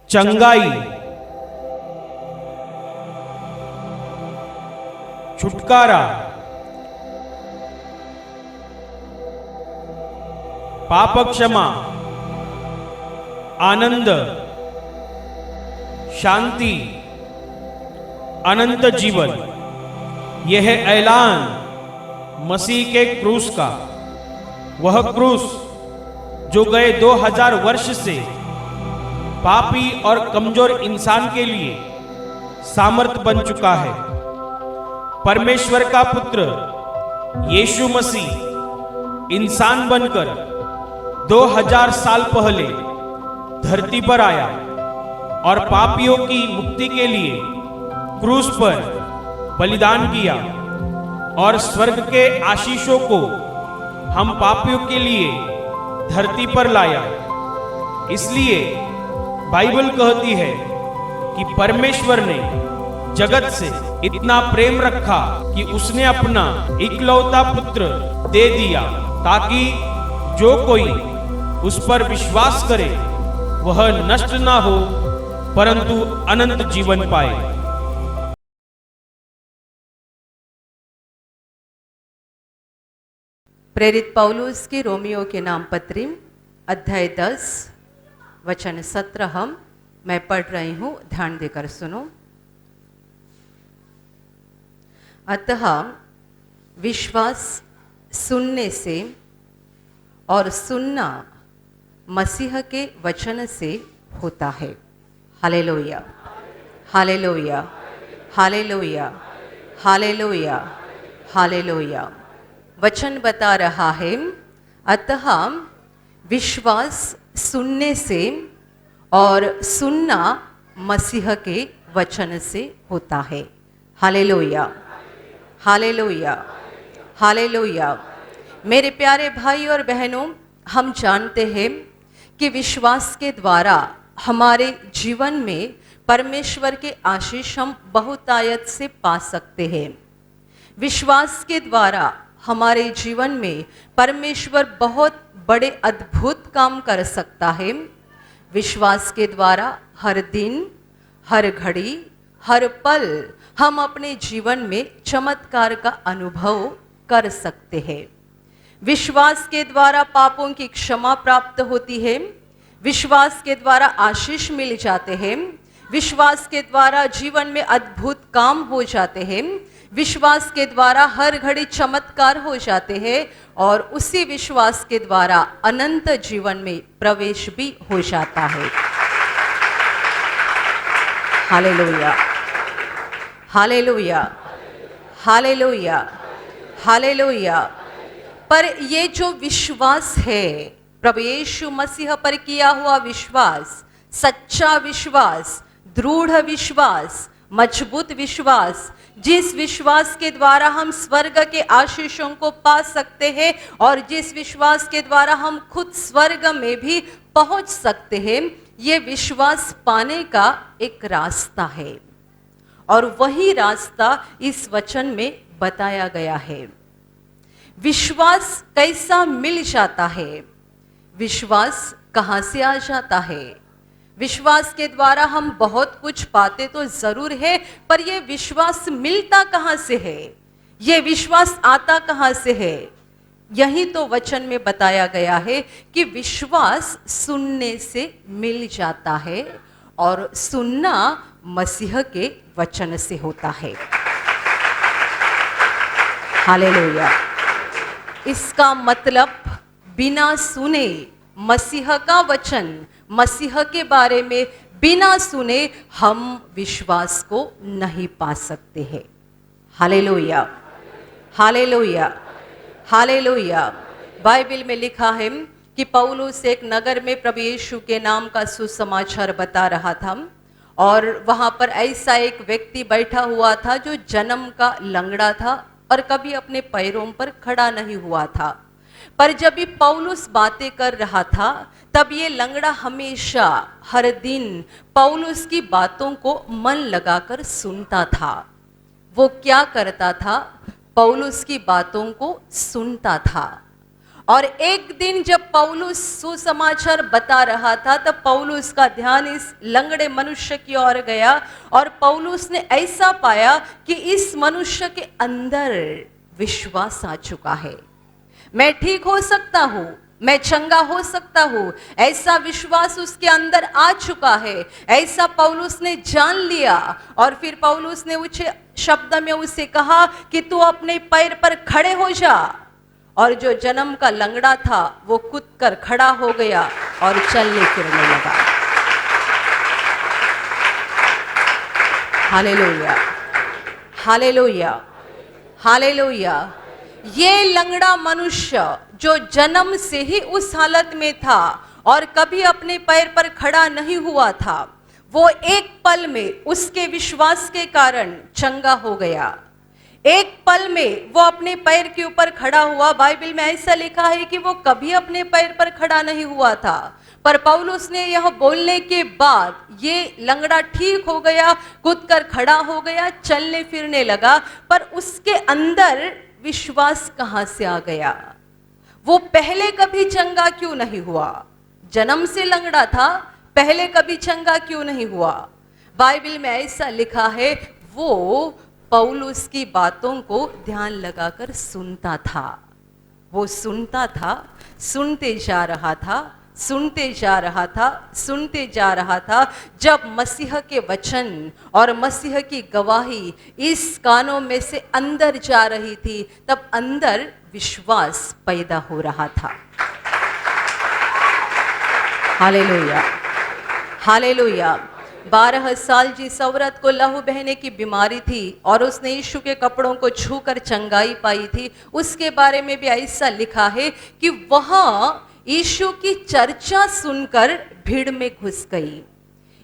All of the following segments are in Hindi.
चंगाई, छुटकारा, पाप क्षमा, आनंद, शांति, अनंत जीवन। यह है ऐलान मसीह के क्रूस का। वह क्रूस जो गए 2000 वर्ष से पापी और कमजोर इंसान के लिए सामर्थ बन चुका है। परमेश्वर का पुत्र यीशु मसीह इंसान बनकर 2000 साल पहले धरती पर आया और पापियों की मुक्ति के लिए क्रूस पर बलिदान किया और स्वर्ग के आशीषों को हम पापियों के लिए धरती पर लाया। इसलिए बाइबल कहती है कि परमेश्वर ने जगत से इतना प्रेम रखा कि उसने अपना इकलौता पुत्र दे दिया, ताकि जो कोई उस पर विश्वास करे वह नष्ट ना हो परंतु अनंत जीवन पाए। प्रेरित पौलुस की रोमियो के नाम पत्री अध्याय 10 वचन 17 मैं पढ़ रही हूँ, ध्यान देकर सुनो। अतः विश्वास सुनने से और सुनना मसीह के वचन से होता है। Hallelujah, hallelujah, hallelujah, hallelujah, hallelujah. वचन बता रहा है, अतः विश्वास सुनने से और सुनना मसीह के वचन से होता है। Hallelujah, hallelujah, hallelujah. मेरे प्यारे भाई और बहनों, हम जानते हैं कि विश्वास के द्वारा हमारे जीवन में परमेश्वर के आशीष हम बहुतायत से पा सकते हैं। विश्वास के द्वारा हमारे जीवन में परमेश्वर बहुत बड़े अद्भुत काम कर सकता है। विश्वास के द्वारा हर दिन, हर घड़ी, हर पल हम अपने जीवन में चमत्कार का अनुभव कर सकते हैं। विश्वास के द्वारा पापों की क्षमा प्राप्त होती है। विश्वास के द्वारा आशीष मिल जाते हैं। विश्वास के द्वारा जीवन में अद्भुत काम हो जाते हैं। विश्वास के द्वारा हर घड़ी चमत्कार हो जाते हैं और उसी विश्वास के द्वारा अनंत जीवन में प्रवेश भी हो जाता है। Hallelujah, hallelujah, hallelujah, hallelujah. पर ये जो विश्वास है, प्रभु यीशु मसीह पर किया हुआ विश्वास, सच्चा विश्वास, दृढ़ विश्वास, मजबूत विश्वास, जिस विश्वास के द्वारा हम स्वर्ग के आशीषों को पा सकते हैं और जिस विश्वास के द्वारा हम खुद स्वर्ग में भी पहुंच सकते हैं, ये विश्वास पाने का एक रास्ता है और वही रास्ता इस वचन में बताया गया है। विश्वास कैसा मिल जाता है? विश्वास कहाँ से आ जाता है? विश्वास के द्वारा हम बहुत कुछ पाते तो जरूर है, पर यह विश्वास मिलता कहाँ से है? यह विश्वास आता कहाँ से है? यही तो वचन में बताया गया है कि विश्वास सुनने से मिल जाता है और सुनना मसीह के वचन से होता है। हालेलुया। इसका मतलब बिना सुने मसीह का वचन, मसीह के बारे में बिना सुने हम विश्वास को नहीं पा सकते हैं। Hallelujah, hallelujah, hallelujah. बाइबल में लिखा है कि पौलुस एक नगर में प्रभु यीशु के नाम का सुसमाचार बता रहा था और वहां पर ऐसा एक व्यक्ति बैठा हुआ था जो जन्म का लंगड़ा था और कभी अपने पैरों पर खड़ा नहीं हुआ था। पर जब भी पौलुस बातें कर रहा था तब ये लंगड़ा हमेशा हर दिन पौलुस की बातों को मन लगाकर सुनता था। वो क्या करता था? पौलुस की बातों को सुनता था और एक दिन जब पौलुस सुसमाचार बता रहा था तब पौलुस का ध्यान इस लंगड़े मनुष्य की ओर गया और पौलुस ने ऐसा पाया कि इस मनुष्य के अंदर विश्वास आ चुका है। मैं ठीक हो सकता हूं, मैं चंगा हो सकता हूं, ऐसा विश्वास उसके अंदर आ चुका है। ऐसा पौलुस ने जान लिया और फिर पौलुस ने ऊंचे शब्द में उसे कहा कि तू अपने पैर पर खड़े हो जा। और जो जन्म का लंगड़ा था वो कूद कर खड़ा हो गया और चलने फिरने लगा। Hallelujah, hallelujah, hallelujah. ये लंगड़ा मनुष्य जो जन्म से ही उस हालत में था और कभी अपने पैर पर खड़ा नहीं हुआ था, वो एक पल में उसके विश्वास के कारण चंगा हो गया। एक पल में वो अपने पैर के ऊपर खड़ा हुआ। बाइबल में ऐसा लिखा है कि वो कभी अपने पैर पर खड़ा नहीं हुआ था, पर पौलुस ने यह बोलने के बाद ये लंगड़ा ठीक हो गया, कूद कर खड़ा हो गया, चलने फिरने लगा। पर उसके अंदर विश्वास कहां से आ गया? वो पहले कभी चंगा क्यों नहीं हुआ? जन्म से लंगड़ा था, पहले कभी चंगा क्यों नहीं हुआ? बाइबल में ऐसा लिखा है, वो पौलुस की बातों को ध्यान लगाकर सुनता था। वो सुनता था, सुनते जा रहा था, सुनते जा रहा था, सुनते जा रहा था। जब मसीह के वचन और मसीह की गवाही इस कानों में से अंदर जा रही थी, तब अंदर विश्वास पैदा हो रहा था। Hallelujah, hallelujah. 12 साल जिस औरत को लहू बहने की बीमारी थी और उसने यीशु के कपड़ों को छूकर चंगाई पाई थी, उसके बारे में भी ऐसा लिखा है कि वहां यीशु की चर्चा सुनकर भीड़ में घुस गई।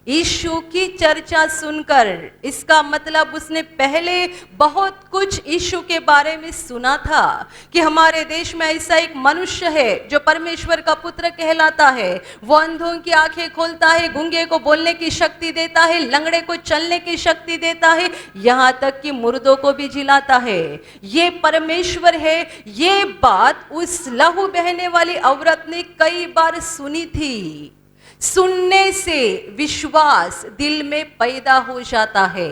यीशु की चर्चा सुनकर, इसका मतलब उसने पहले बहुत कुछ यीशु के बारे में सुना था कि हमारे देश में ऐसा एक मनुष्य है जो परमेश्वर का पुत्र कहलाता है। वो अंधों की आंखें खोलता है, गूंगे को बोलने की शक्ति देता है, लंगड़े को चलने की शक्ति देता है, यहाँ तक कि मुर्दों को भी जिलाता है। ये परमेश्वर है। ये बात उस लहू बहने वाली औरत ने कई बार सुनी थी। सुनने से विश्वास दिल में पैदा हो जाता है।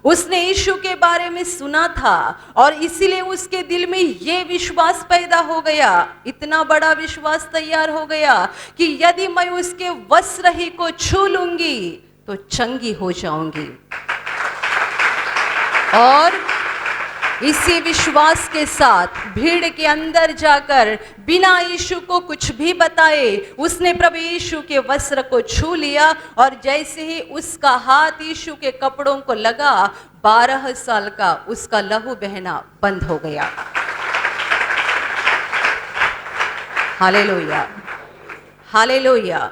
उसने यीशु के बारे में सुना था और इसीलिए उसके दिल में यह विश्वास पैदा हो गया, इतना बड़ा विश्वास तैयार हो गया कि यदि मैं उसके वस्त्र ही को छू लूंगी तो चंगी हो जाऊंगी। और इसी विश्वास के साथ भीड़ के अंदर जाकर बिना यीशु को कुछ भी बताए उसने प्रभु यीशु के वस्त्र को छू लिया और जैसे ही उसका हाथ यीशु के कपड़ों को लगा, 12 साल का उसका लहू बहना बंद हो गया। Hallelujah, hallelujah.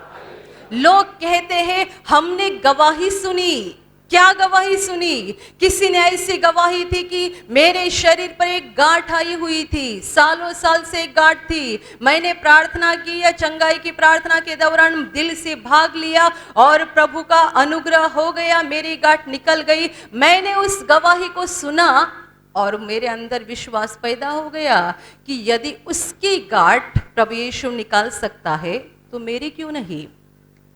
लोग कहते हैं हमने गवाही सुनी। क्या गवाही सुनी? किसी ने ऐसी गवाही थी कि मेरे शरीर पर एक गांठ आई हुई थी, सालों साल से एक गांठ थी। मैंने प्रार्थना की या चंगाई की प्रार्थना के दौरान दिल से भाग लिया और प्रभु का अनुग्रह हो गया, मेरी गांठ निकल गई। मैंने उस गवाही को सुना और मेरे अंदर विश्वास पैदा हो गया कि यदि उसकी गांठ प्रभु यीशु निकाल सकता है तो मेरी क्यों नहीं?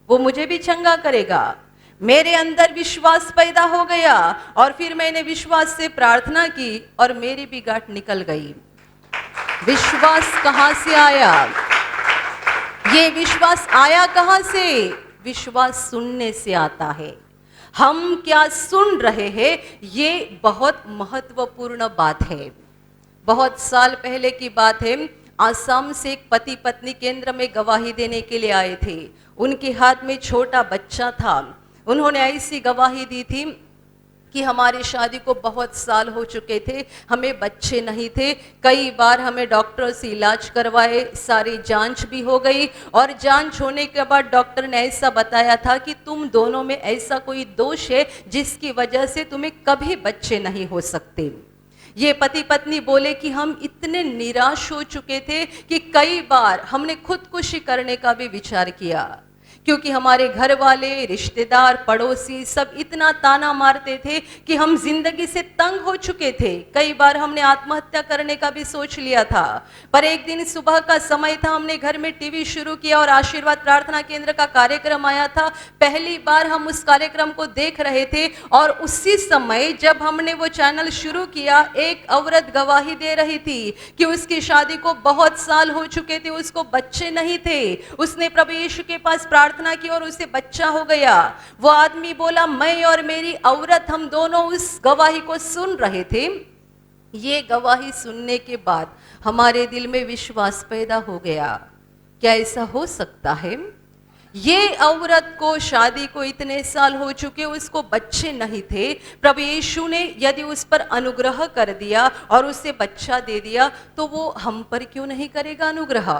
वो मुझे भी चंगा करेगा। मेरे अंदर विश्वास पैदा हो गया और फिर मैंने विश्वास से प्रार्थना की और मेरी भी गांठ निकल गई। विश्वास कहां से आया? ये विश्वास आया कहां से? विश्वास सुनने से आता है। हम क्या सुन रहे हैं, ये बहुत महत्वपूर्ण बात है। बहुत साल पहले की बात है, आसाम से एक पति पत्नी केंद्र में गवाही देने के लिए आए थे। उनके हाथ में छोटा बच्चा था। उन्होंने ऐसी गवाही दी थी कि हमारी शादी को बहुत साल हो चुके थे, हमें बच्चे नहीं थे, कई बार हमें डॉक्टर से इलाज करवाए, सारी जांच भी हो गई और जांच होने के बाद डॉक्टर ने ऐसा बताया था कि तुम दोनों में ऐसा कोई दोष है जिसकी वजह से तुम्हें कभी बच्चे नहीं हो सकते। ये पति पत्नी बोले कि हम इतने निराश हो चुके थे कि कई बार हमने खुदकुशी करने का भी विचार किया क्योंकि हमारे घर वाले, रिश्तेदार, पड़ोसी सब इतना ताना मारते थे कि हम जिंदगी से तंग हो चुके थे। कई बार हमने आत्महत्या करने का भी सोच लिया था। पर एक दिन सुबह का समय था, हमने घर में टीवी शुरू किया और आशीर्वाद प्रार्थना केंद्र का कार्यक्रम आया था। पहली बार हम उस कार्यक्रम को देख रहे थे और उसी समय जब हमने वो चैनल शुरू किया, एक औरत गवाही दे रही थी कि उसकी शादी को बहुत साल हो चुके थे, उसको बच्चे नहीं थे। उसने प्रभु यीशु के पास प्रार्थना की और उसे बच्चा हो गया। वो आदमी बोला, मैं और मेरी औरत हम दोनों उस गवाही को सुन रहे थे। ये गवाही सुनने के बाद हमारे दिल में विश्वास पैदा हो गया, क्या ऐसा हो सकता है? ये औरत को शादी को इतने साल हो चुके, उसको बच्चे नहीं थे। प्रभु यीशु ने यदि उस पर अनुग्रह कर दिया और उसे बच्चा दे दिया, तो वो हम पर क्यों नहीं करेगा अनुग्रह?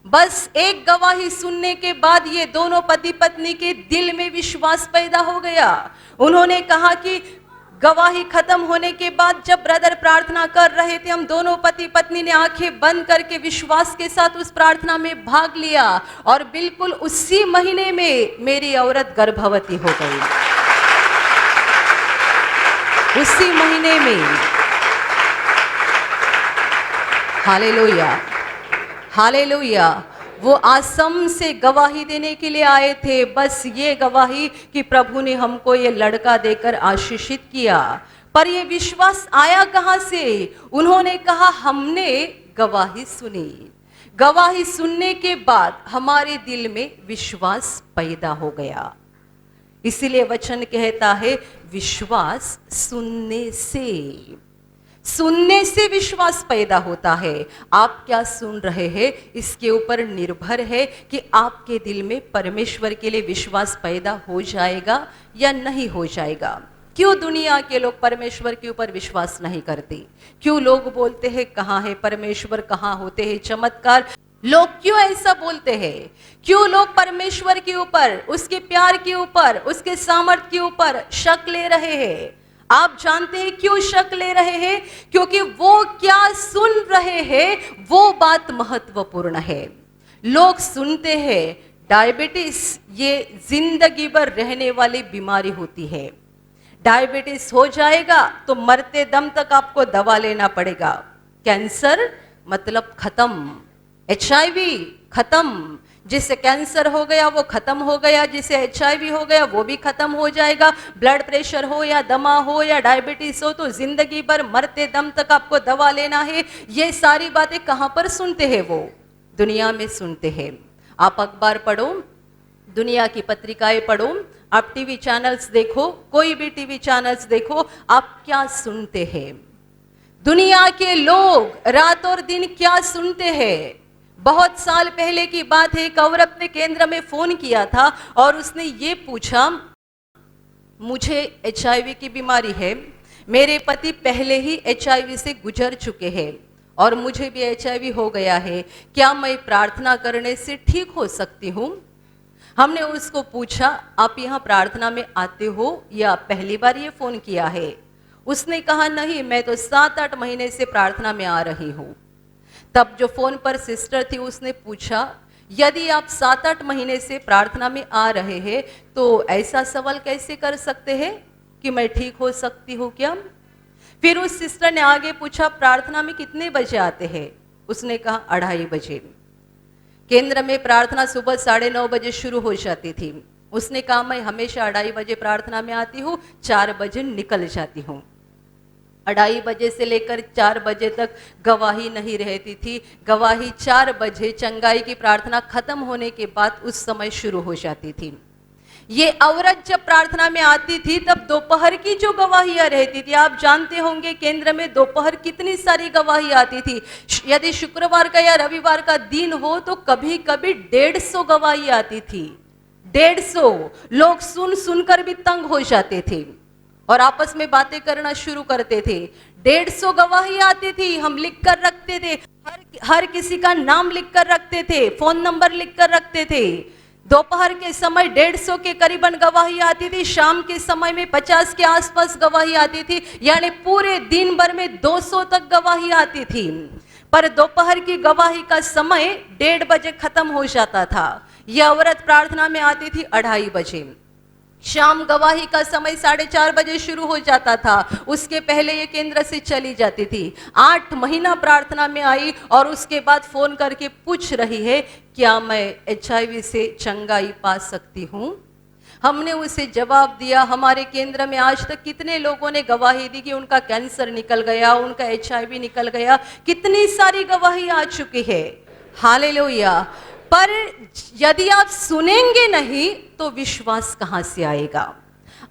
बस एक गवाही सुनने के बाद ये दोनों पति पत्नी के दिल में विश्वास पैदा हो गया। उन्होंने कहा कि गवाही खत्म होने के बाद जब ब्रदर प्रार्थना कर रहे थे, हम दोनों पति पत्नी ने आंखें बंद करके विश्वास के साथ उस प्रार्थना में भाग लिया और बिल्कुल उसी महीने में मेरी औरत गर्भवती हो गई। उसी महीने में। Hallelujah, hallelujah. वो आसम से गवाही देने के लिए आए थे, बस ये गवाही कि प्रभु ने हमको ये लड़का देकर आशीषित किया। पर ये विश्वास आया कहां से? उन्होंने कहा, हमने गवाही सुनी। गवाही सुनने के बाद हमारे दिल में विश्वास पैदा हो गया। इसीलिए वचन कहता है, विश्वास सुनने से विश्वास पैदा होता है। आप क्या सुन रहे हैं, इसके ऊपर निर्भर है कि आपके दिल में परमेश्वर के लिए विश्वास पैदा हो जाएगा या नहीं हो जाएगा। क्यों दुनिया के लोग परमेश्वर के ऊपर विश्वास नहीं करते? क्यों लोग बोलते हैं, कहाँ है परमेश्वर, कहाँ होते हैं चमत्कार? लोग क्यों ऐसा बोलते हैं? क्यों लोग परमेश्वर के ऊपर, उसके प्यार के ऊपर, उसके सामर्थ्य के ऊपर शक ले रहे हैं? आप जानते हैं क्यों शक ले रहे हैं? क्योंकि वो क्या सुन रहे हैं वो बात महत्वपूर्ण है। लोग सुनते हैं डायबिटीज ये जिंदगी भर रहने वाली बीमारी होती है। डायबिटीज हो जाएगा तो मरते दम तक आपको दवा लेना पड़ेगा। कैंसर मतलब खत्म, HIV खत्म। जिसे कैंसर हो गया वो खत्म हो गया, जिसे HIV हो गया वो भी खत्म हो जाएगा। ब्लड प्रेशर हो या दमा हो या डायबिटीज हो तो जिंदगी भर मरते दम तक आपको दवा लेना है। ये सारी बातें कहां पर सुनते हैं? वो दुनिया में सुनते हैं। आप अखबार पढ़ो, दुनिया की पत्रिकाएं पढ़ो, आप टीवी चैनल्स देखो, कोई भी टीवी चैनल्स देखो, आप क्या सुनते हैं? दुनिया के लोग रात और दिन क्या सुनते हैं? बहुत साल पहले की बात है, एक औरत ने केंद्र में फोन किया था और उसने ये पूछा, मुझे HIV की बीमारी है, मेरे पति पहले ही HIV से गुजर चुके हैं और मुझे भी HIV हो गया है, क्या मैं प्रार्थना करने से ठीक हो सकती हूँ? हमने उसको पूछा, आप यहाँ प्रार्थना में आते हो या पहली बार ये फोन किया है? उसने कहा, नहीं, मैं तो 7-8 महीने से प्रार्थना में आ रही हूँ। तब जो फोन पर सिस्टर थी उसने पूछा, यदि आप 7-8 महीने से प्रार्थना में आ रहे हैं तो ऐसा सवाल कैसे कर सकते हैं कि मैं ठीक हो सकती हूँ क्या? फिर उस सिस्टर ने आगे पूछा, प्रार्थना में कितने बजे आते हैं? उसने कहा 2:30 बजे। केंद्र में प्रार्थना सुबह 9:30 बजे शुरू हो जाती थी। उसने कहा, मैं हमेशा 2:30 बजे प्रार्थना में आती हूँ, 4 बजे निकल जाती हूँ। 2:30 बजे से लेकर 4 बजे तक गवाही नहीं रहती थी। गवाही 4 बजे चंगाई की प्रार्थना खत्म होने के बाद उस समय शुरू हो जाती थी। ये औरत जब प्रार्थना में आती थी तब दोपहर की जो गवाहियां रहती थी, आप जानते होंगे केंद्र में दोपहर कितनी सारी गवाही आती थी। यदि शुक्रवार का या रविवार का दिन हो तो कभी कभी 150 गवाही आती थी। 150 लोग सुन सुनकर भी तंग हो जाते थे और आपस में बातें करना शुरू करते थे। 150 गवाही आती थी, हम लिख कर रखते थे, हर किसी का नाम लिख कर रखते थे, फोन नंबर लिख कर रखते थे। दोपहर के समय 150 के करीबन गवाही आती थी, शाम के समय में 50 के आसपास गवाही आती थी, यानी पूरे दिन भर में 200 तक गवाही आती थी। पर दोपहर की गवाही का समय 1:30 बजे खत्म हो जाता था। यह औरत प्रार्थना में आती थी 2:30 बजे। शाम गवाही का समय 4:30 बजे शुरू हो जाता था, उसके पहले ये केंद्र से चली जाती थी। 8 महीना प्रार्थना में आई और उसके बाद फोन करके पूछ रही है, क्या मैं HIV से चंगाई पा सकती हूँ? हमने उसे जवाब दिया, हमारे केंद्र में आज तक कितने लोगों ने गवाही दी कि उनका कैंसर निकल गया, उनका HIV निकल गया, कितनी सारी गवाही आ चुकी है। हालेलुया। पर यदि आप सुनेंगे नहीं तो विश्वास कहां से आएगा?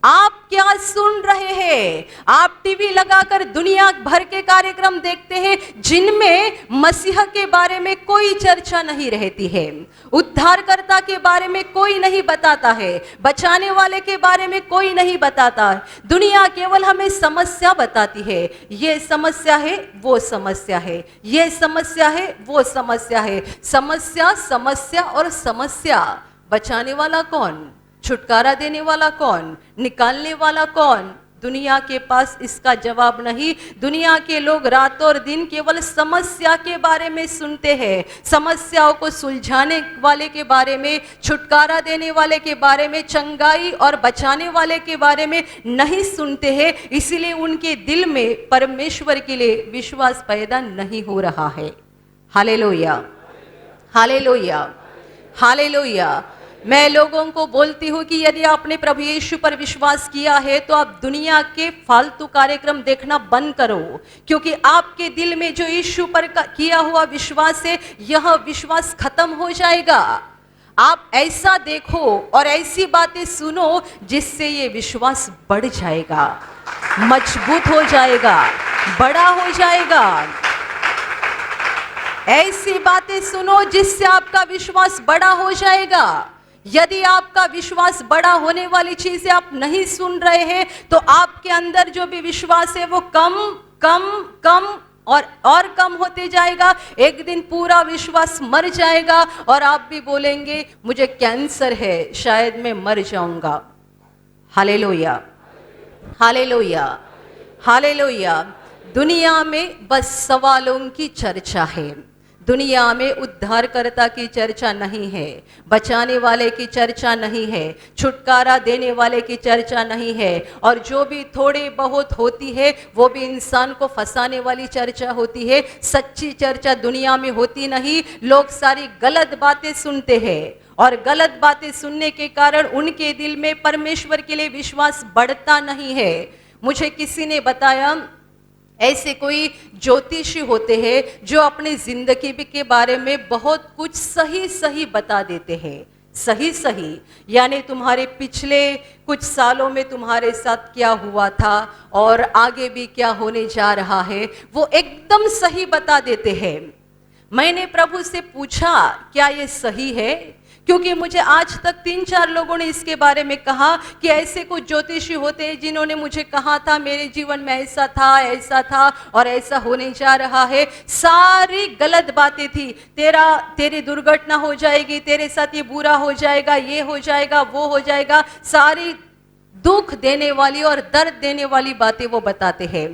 आप क्या सुन रहे हैं? आप टीवी लगाकर दुनिया भर के कार्यक्रम देखते हैं जिनमें मसीह के बारे में कोई चर्चा नहीं रहती है, उद्धारकर्ता के बारे में कोई नहीं बताता है, बचाने वाले के बारे में कोई नहीं बताता। दुनिया केवल हमें समस्या बताती है, ये समस्या है, वो समस्या है, ये समस्या है, वो समस्या है। समस्या, समस्या और समस्या। बचाने वाला कौन? छुटकारा देने वाला कौन? निकालने वाला कौन? दुनिया के पास इसका जवाब नहीं। दुनिया के लोग रातों और दिन केवल समस्या के बारे में सुनते हैं, समस्याओं को सुलझाने वाले के बारे में, छुटकारा देने वाले के बारे में, चंगाई और बचाने वाले के बारे में नहीं सुनते हैं। इसीलिए उनके दिल में परमेश्वर के लिए विश्वास पैदा नहीं हो रहा है। Hallelujah, hallelujah, hallelujah. मैं लोगों को बोलती हूँ कि यदि आपने प्रभु यीशु पर विश्वास किया है तो आप दुनिया के फालतू कार्यक्रम देखना बंद करो, क्योंकि आपके दिल में जो यीशु पर किया हुआ विश्वास है, यह विश्वास खत्म हो जाएगा। आप ऐसा देखो और ऐसी बातें सुनो जिससे ये विश्वास बढ़ जाएगा, मजबूत हो जाएगा, बड़ा हो जाएगा। ऐसी बातें सुनो जिससे आपका विश्वास बड़ा हो जाएगा। यदि आपका विश्वास बड़ा होने वाली चीजें आप नहीं सुन रहे हैं तो आपके अंदर जो भी विश्वास है वो कम कम कम और कम होते जाएगा। एक दिन पूरा विश्वास मर जाएगा और आप भी बोलेंगे मुझे कैंसर है, शायद मैं मर जाऊंगा। Hallelujah, hallelujah, hallelujah. दुनिया में बस सवालों की चर्चा है, दुनिया में उद्धारकर्ता की चर्चा नहीं है, बचाने वाले की चर्चा नहीं है, छुटकारा देने वाले की चर्चा नहीं है, और जो भी थोड़ी बहुत होती है वो भी इंसान को फंसाने वाली चर्चा होती है। सच्ची चर्चा दुनिया में होती नहीं। लोग सारी गलत बातें सुनते हैं और गलत बातें सुनने के कारण उनके दिल में परमेश्वर के लिए विश्वास बढ़ता नहीं है। मुझे किसी ने बताया ऐसे कोई ज्योतिषी होते हैं जो अपनी जिंदगी के बारे में बहुत कुछ सही सही बता देते हैं। सही सही यानी तुम्हारे पिछले कुछ सालों में तुम्हारे साथ क्या हुआ था और आगे भी क्या होने जा रहा है, वो एकदम सही बता देते हैं। मैंने प्रभु से पूछा क्या ये सही है, क्योंकि मुझे आज तक 3-4 लोगों ने इसके बारे में कहा कि ऐसे कुछ ज्योतिषी होते हैं जिन्होंने मुझे कहा था मेरे जीवन में ऐसा था और ऐसा होने जा रहा है। सारी गलत बातें थी। तेरी दुर्घटना हो जाएगी, तेरे साथ ये बुरा हो जाएगा, ये हो जाएगा, वो हो जाएगा। सारी दुख देने वाली और दर्द देने वाली बातें वो बताते हैं।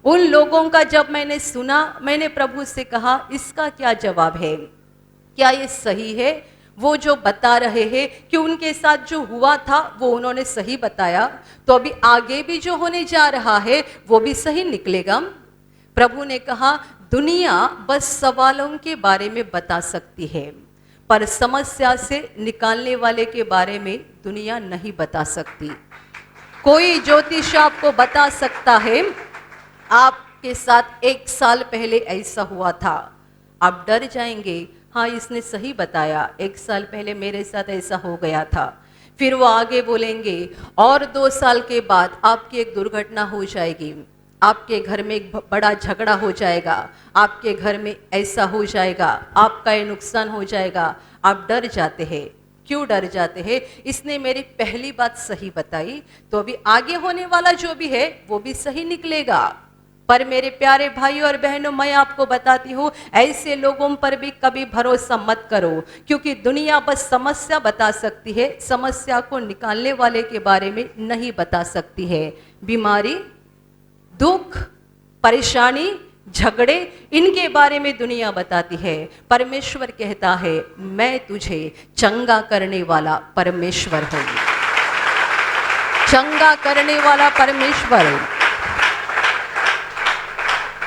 उन लोगों का जब मैंने सुना, मैंने प्रभु से कहा इसका क्या जवाब है, क्या ये सही है? वो जो बता रहे हैं कि उनके साथ जो हुआ था वो उन्होंने सही बताया, तो अभी आगे भी जो होने जा रहा है वो भी सही निकलेगा। प्रभु ने कहा दुनिया बस सवालों के बारे में बता सकती है, पर समस्या से निकालने वाले के बारे में दुनिया नहीं बता सकती। कोई ज्योतिष आपको बता सकता है आपके साथ 1 साल पहले ऐसा हुआ था, आप डर जाएंगे, हाँ इसने सही बताया, 1 साल पहले मेरे साथ ऐसा हो गया था। फिर वो आगे बोलेंगे और 2 साल के बाद आपकी एक दुर्घटना हो जाएगी, आपके घर में एक बड़ा झगड़ा हो जाएगा, आपके घर में ऐसा हो जाएगा, आपका ये नुकसान हो जाएगा। आप डर जाते हैं। क्यों डर जाते हैं? इसने मेरी पहली बात सही बताई तो अभी आगे होने वाला जो भी है वो भी सही निकलेगा। पर मेरे प्यारे भाई और बहनों, मैं आपको बताती हूँ ऐसे लोगों पर भी कभी भरोसा मत करो, क्योंकि दुनिया बस समस्या बता सकती है, समस्या को निकालने वाले के बारे में नहीं बता सकती है। बीमारी, दुख, परेशानी झगड़े, इनके बारे में दुनिया बताती है। परमेश्वर कहता है मैं तुझे चंगा करने वाला परमेश्वर हूँ, चंगा करने वाला परमेश्वर।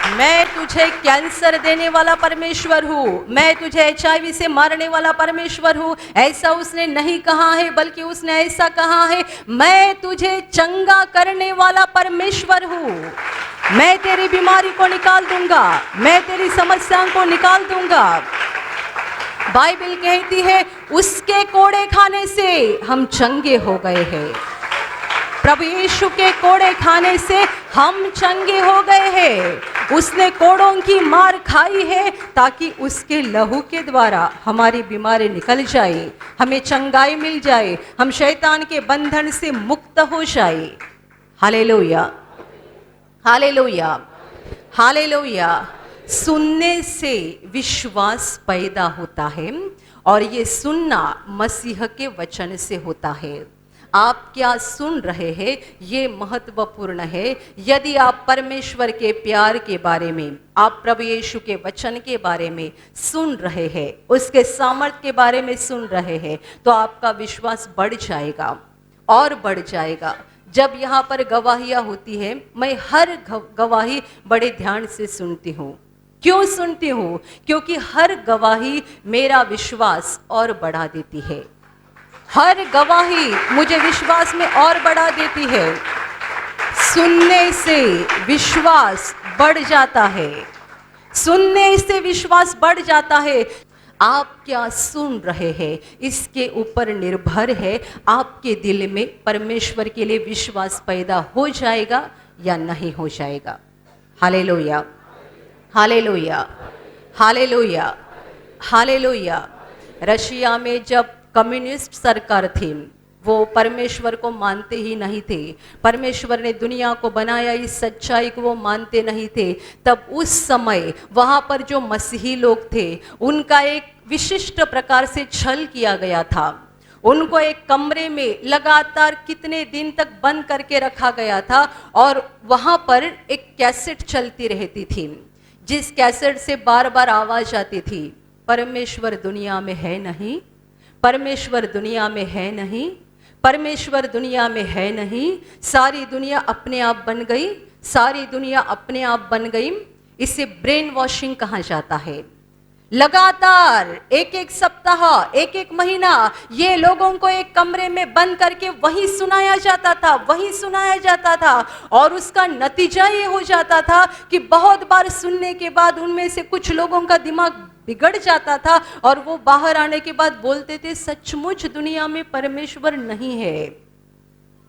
मैं तुझे कैंसर देने वाला परमेश्वर हूँ, मैं तुझे HIV से मारने वाला परमेश्वर हूँ। ऐसा उसने नहीं कहा है, बल्कि उसने ऐसा कहा है मैं तुझे चंगा करने वाला परमेश्वर हूँ। मैं तेरी बीमारी को निकाल दूंगा, मैं तेरी समस्याओं को निकाल दूंगा। बाइबल कहती है उसके कोड़े खाने से हम चंगे हो गए हैं। प्रभु यीशु के कोड़े खाने से हम चंगे हो गए हैं। उसने कोड़ों की मार खाई है ताकि उसके लहू के द्वारा हमारी बीमारी निकल जाए, हमें चंगाई मिल जाए, हम शैतान के बंधन से मुक्त हो जाए। Hallelujah, hallelujah, hallelujah. सुनने से विश्वास पैदा होता है और ये सुनना मसीह के वचन से होता है। आप क्या सुन रहे हैं ये महत्वपूर्ण है। यदि आप परमेश्वर के प्यार के बारे में, आप प्रभु यीशु के वचन के बारे में सुन रहे हैं, उसके सामर्थ्य के बारे में सुन रहे हैं, तो आपका विश्वास बढ़ जाएगा और बढ़ जाएगा। जब यहाँ पर गवाहियाँ होती है, मैं हर गवाही बड़े ध्यान से सुनती हूँ। क्यों सुनती हूँ? क्योंकि हर गवाही मेरा विश्वास और बढ़ा देती है। हर गवाही मुझे विश्वास में और बढ़ा देती है। सुनने से विश्वास बढ़ जाता है, सुनने से विश्वास बढ़ जाता है। आप क्या सुन रहे हैं इसके ऊपर निर्भर है आपके दिल में परमेश्वर के लिए विश्वास पैदा हो जाएगा या नहीं हो जाएगा। Hallelujah, hallelujah, hallelujah, hallelujah. Russia में जब कम्युनिस्ट सरकार थी, वो परमेश्वर को मानते ही नहीं थे। परमेश्वर ने दुनिया को बनाया, इस सच्चाई को वो मानते नहीं थे। तब उस समय वहाँ पर जो मसीही लोग थे उनका एक विशिष्ट प्रकार से छल किया गया था। उनको एक कमरे में लगातार कितने दिन तक बंद करके रखा गया था और वहाँ पर एक कैसेट चलती रहती थी, जिस कैसेट से बार बार आवाज आती थी, परमेश्वर दुनिया में है नहीं, परमेश्वर दुनिया में है नहीं, परमेश्वर दुनिया में है नहीं। सारी दुनिया अपने आप बन गई, सारी दुनिया अपने आप बन गई। इसे ब्रेन वॉशिंग कहा जाता है। लगातार एक एक सप्ताह, एक एक महीना ये लोगों को एक कमरे में बंद करके वही सुनाया जाता था, वही सुनाया जाता था। और उसका नतीजा ये हो जाता था कि बहुत बार सुनने के बाद उनमें से कुछ लोगों का दिमाग बिगड़ जाता था और वो बाहर आने के बाद बोलते थे सचमुच दुनिया में परमेश्वर नहीं है।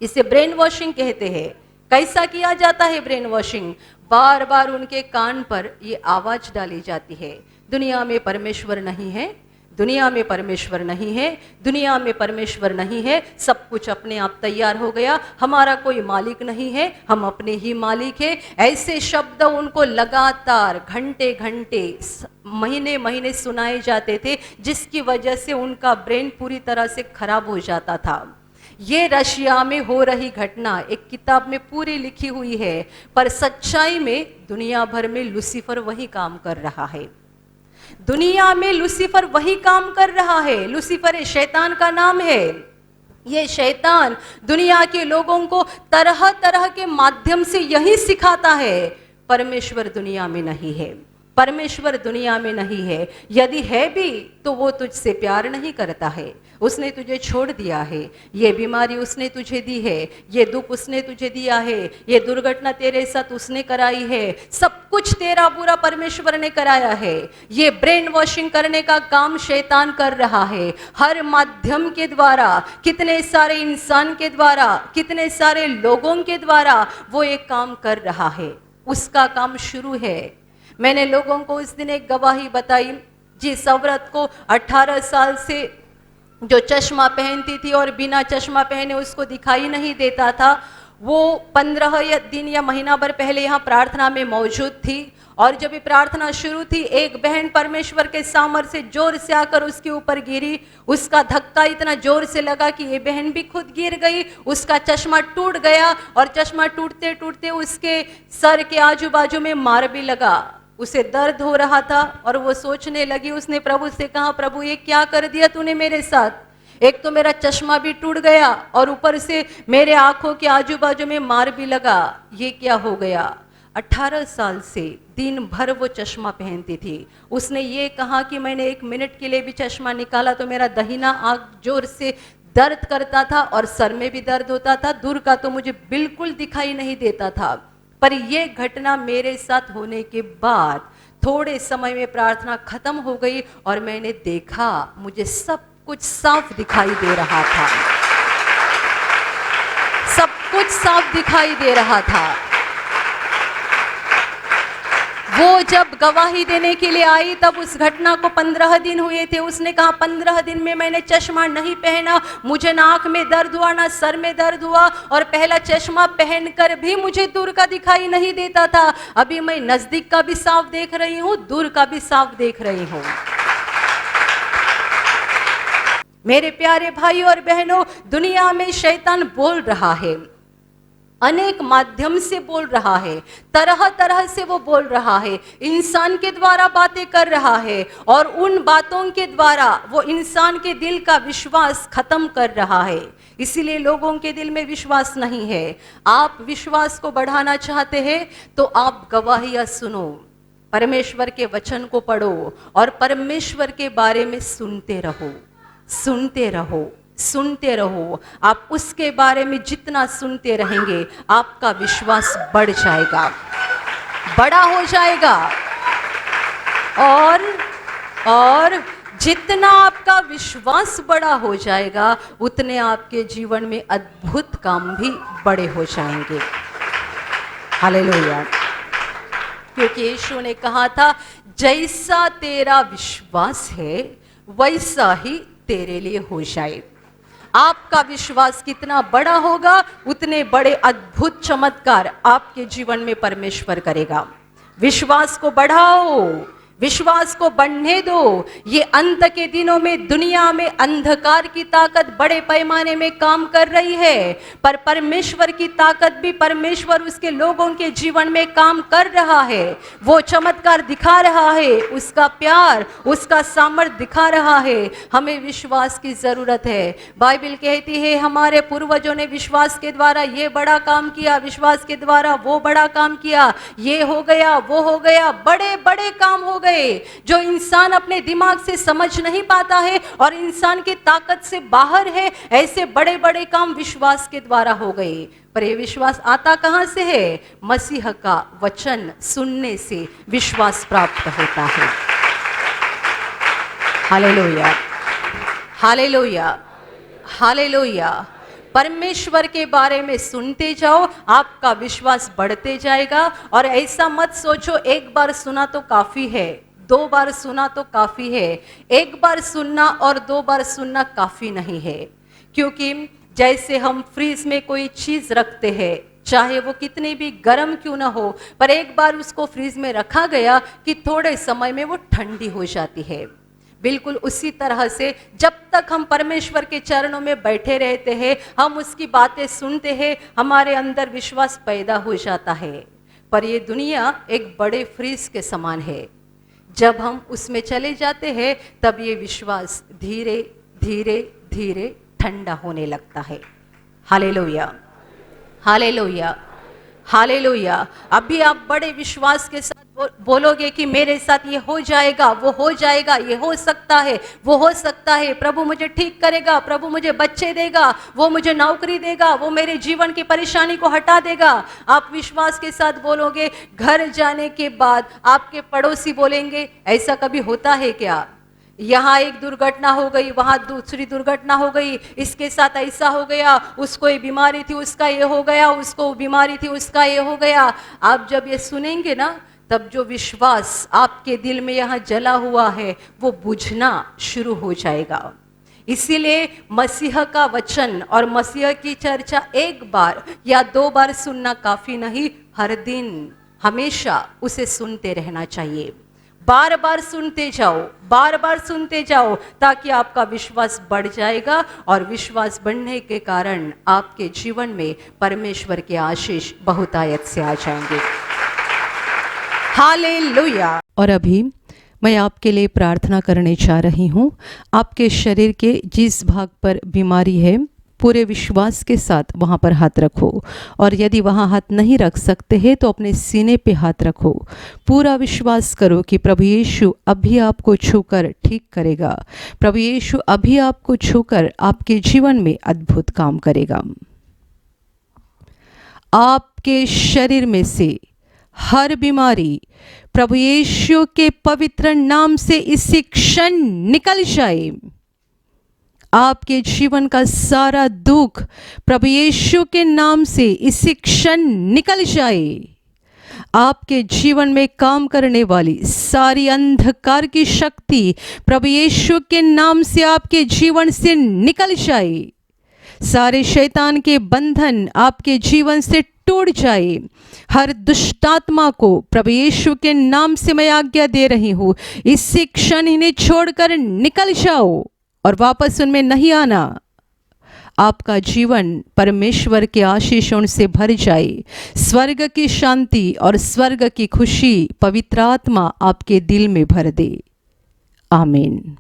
इसे ब्रेन वॉशिंग कहते हैं। कैसा किया जाता है ब्रेन वॉशिंग? बार बार उनके कान पर ये आवाज डाली जाती है, दुनिया में परमेश्वर नहीं है, दुनिया में परमेश्वर नहीं है, दुनिया में परमेश्वर नहीं है, सब कुछ अपने आप तैयार हो गया, हमारा कोई मालिक नहीं है, हम अपने ही मालिक हैं। ऐसे शब्द उनको लगातार घंटे घंटे, महीने महीने सुनाए जाते थे, जिसकी वजह से उनका ब्रेन पूरी तरह से खराब हो जाता था। ये रशिया में हो रही घटना एक किताब में पूरी लिखी हुई है, पर सच्चाई में दुनिया भर में लूसीफर वही काम कर रहा है। दुनिया में लूसीफर वही काम कर रहा है। लूसीफर शैतान का नाम है। ये शैतान दुनिया के लोगों को तरह तरह के माध्यम से यही सिखाता है, परमेश्वर दुनिया में नहीं है, परमेश्वर दुनिया में नहीं है। यदि है भी तो वो तुझसे प्यार नहीं करता है, उसने तुझे छोड़ दिया है, ये बीमारी उसने तुझे दी है, ये दुख उसने तुझे दिया है, ये दुर्घटना तेरे साथ उसने कराई है, सब कुछ तेरा बुरा परमेश्वर ने कराया है। ये ब्रेन वॉशिंग करने का काम शैतान कर रहा है, हर माध्यम के द्वारा, कितने सारे इंसान के द्वारा, कितने सारे लोगों के द्वारा वो एक काम कर रहा है। उसका काम शुरू है। मैंने लोगों को उस दिन एक गवाही बताई, जिस औरत को 18 साल से जो चश्मा पहनती थी और बिना चश्मा पहने उसको दिखाई नहीं देता था, वो 15 दिन या महीना भर पहले यहाँ प्रार्थना में मौजूद थी। और जब ये प्रार्थना शुरू थी, एक बहन परमेश्वर के सामर्थ्य से जोर से आकर उसके ऊपर गिरी। उसका धक्का इतना जोर से लगा कि ये बहन भी खुद गिर गई, उसका चश्मा टूट गया और चश्मा टूटते टूटते उसके सर के आजू बाजू में मार भी लगा। उसे दर्द हो रहा था और वो सोचने लगी, उसने प्रभु से कहा, प्रभु ये क्या कर दिया तूने मेरे साथ? एक तो मेरा चश्मा भी टूट गया और ऊपर से मेरे आंखों के आजू बाजू में मार भी लगा, ये क्या हो गया? 18 साल से दिन भर वो चश्मा पहनती थी। उसने ये कहा कि मैंने 1 मिनट के लिए भी चश्मा निकाला तो मेरा दाहिना आंख जोर से दर्द करता था और सर में भी दर्द होता था, दूर का तो मुझे बिल्कुल दिखाई नहीं देता था। पर ये घटना मेरे साथ होने के बाद थोड़े समय में प्रार्थना खत्म हो गई और मैंने देखा, मुझे सब कुछ साफ दिखाई दे रहा था, सब कुछ साफ दिखाई दे रहा था। वो जब गवाही देने के लिए आई तब उस घटना को 15 दिन हुए थे। उसने कहा 15 दिन में मैंने चश्मा नहीं पहना, मुझे ना आंख में दर्द हुआ ना सर में दर्द हुआ, और पहला चश्मा पहनकर भी मुझे दूर का दिखाई नहीं देता था। अभी मैं नजदीक का भी साफ देख रही हूँ, दूर का भी साफ देख रही हूँ। मेरे प्यारे भाई और बहनों, दुनिया में शैतान बोल रहा है, अनेक माध्यम से बोल रहा है, तरह तरह से वो बोल रहा है, इंसान के द्वारा बातें कर रहा है और उन बातों के द्वारा वो इंसान के दिल का विश्वास खत्म कर रहा है। इसीलिए लोगों के दिल में विश्वास नहीं है। आप विश्वास को बढ़ाना चाहते हैं तो आप गवाहियां सुनो, परमेश्वर के वचन को पढ़ो और परमेश्वर के बारे में सुनते रहो, सुनते रहो, सुनते रहो। आप उसके बारे में जितना सुनते रहेंगे आपका विश्वास बढ़ जाएगा, बड़ा हो जाएगा। और जितना आपका विश्वास बड़ा हो जाएगा उतने आपके जीवन में अद्भुत काम भी बड़े हो जाएंगे। हालेलुया। क्योंकि यीशु ने कहा था, जैसा तेरा विश्वास है वैसा ही तेरे लिए हो जाए। आपका विश्वास कितना बड़ा होगा उतने बड़े अद्भुत चमत्कार आपके जीवन में परमेश्वर करेगा। विश्वास को बढ़ाओ, विश्वास को बढ़ने दो। ये अंत के दिनों में दुनिया में अंधकार की ताकत बड़े पैमाने में काम कर रही है, पर परमेश्वर की ताकत भी, परमेश्वर उसके लोगों के जीवन में काम कर रहा है। वो चमत्कार दिखा रहा है, उसका प्यार, उसका सामर्थ्य दिखा रहा है। हमें विश्वास की जरूरत है। बाइबल कहती है हमारे पूर्वजों ने विश्वास के द्वारा ये बड़ा काम किया, विश्वास के द्वारा वो बड़ा काम किया, ये हो गया, वो हो गया, बड़े बड़े काम हो गए जो इंसान अपने दिमाग से समझ नहीं पाता है और इंसान की ताकत से बाहर है। ऐसे बड़े बड़े काम विश्वास के द्वारा हो गए। पर यह विश्वास आता कहां से है? मसीह का वचन सुनने से विश्वास प्राप्त होता है। Hallelujah, hallelujah, hallelujah. परमेश्वर के बारे में सुनते जाओ, आपका विश्वास बढ़ते जाएगा। और ऐसा मत सोचो एक बार सुना तो काफी है, 2 बार सुना तो काफी है। एक बार सुनना और 2 बार सुनना काफी नहीं है। क्योंकि जैसे हम फ्रीज में कोई चीज रखते हैं, चाहे वो कितनी भी गर्म क्यों ना हो, पर एक बार उसको फ्रीज में रखा गया कि थोड़े समय में वो ठंडी हो जाती है। बिल्कुल उसी तरह से जब तक हम परमेश्वर के चरणों में बैठे रहते हैं, हम उसकी बातें सुनते हैं, हमारे अंदर विश्वास पैदा हो जाता है। पर ये दुनिया एक बड़े फ्रीज के समान है। जब हम उसमें चले जाते हैं तब ये विश्वास धीरे धीरे धीरे ठंडा होने लगता है। Hallelujah, hallelujah, hallelujah. अभी आप बड़े विश्वास के साथ बोलोगे कि मेरे साथ ये हो जाएगा, वो हो जाएगा, ये हो सकता है, वो हो सकता है, प्रभु मुझे ठीक करेगा, प्रभु मुझे बच्चे देगा, वो मुझे नौकरी देगा, वो मेरे जीवन की परेशानी को हटा देगा। आप विश्वास के साथ बोलोगे। घर जाने के बाद आपके पड़ोसी बोलेंगे, ऐसा कभी होता है क्या? यहाँ एक दुर्घटना हो गई, वहां दूसरी दुर्घटना हो गई, इसके साथ ऐसा हो गया, उसको ये बीमारी थी, उसका ये हो गया, उसको बीमारी थी, उसका ये हो गया। आप जब ये सुनेंगे ना, तब जो विश्वास आपके दिल में यहाँ जला हुआ है वो बुझना शुरू हो जाएगा। इसीलिए मसीह का वचन और मसीह की चर्चा एक बार या 2 बार सुनना काफी नहीं, हर दिन हमेशा उसे सुनते रहना चाहिए। बार बार सुनते जाओ, बार बार सुनते जाओ, ताकि आपका विश्वास बढ़ जाएगा और विश्वास बढ़ने के कारण आपके जीवन में परमेश्वर के आशीष बहुतायत से आ जाएंगे। हालेलुया। और अभी मैं आपके लिए प्रार्थना करने जा रही हूँ। आपके शरीर के जिस भाग पर बीमारी है, पूरे विश्वास के साथ वहाँ पर हाथ रखो। और यदि वहाँ हाथ नहीं रख सकते हैं तो अपने सीने पे हाथ रखो। पूरा विश्वास करो कि प्रभु यीशु अभी आपको छूकर ठीक करेगा। प्रभु यीशु अभी आपको छूकर आपके जीवन में अद्भुत काम करेगा। आपके शरीर में से हर बीमारी प्रभु यीशु के पवित्र नाम से इसी क्षण निकल जाए। आपके जीवन का सारा दुख प्रभु यीशु के नाम से इसी क्षण निकल जाए। आपके जीवन में काम करने वाली सारी अंधकार की शक्ति प्रभु यीशु के नाम से आपके जीवन से निकल जाए। सारे शैतान के बंधन आपके जीवन से टूट जाए। हर दुष्टात्मा को प्रभु यीशु के नाम से मैं आज्ञा दे रही हूँ, इसी क्षण इन्हें छोड़कर निकल जाओ और वापस उनमें नहीं आना। आपका जीवन परमेश्वर के आशीषों से भर जाए। स्वर्ग की शांति और स्वर्ग की खुशी पवित्र आत्मा आपके दिल में भर दे। आमीन।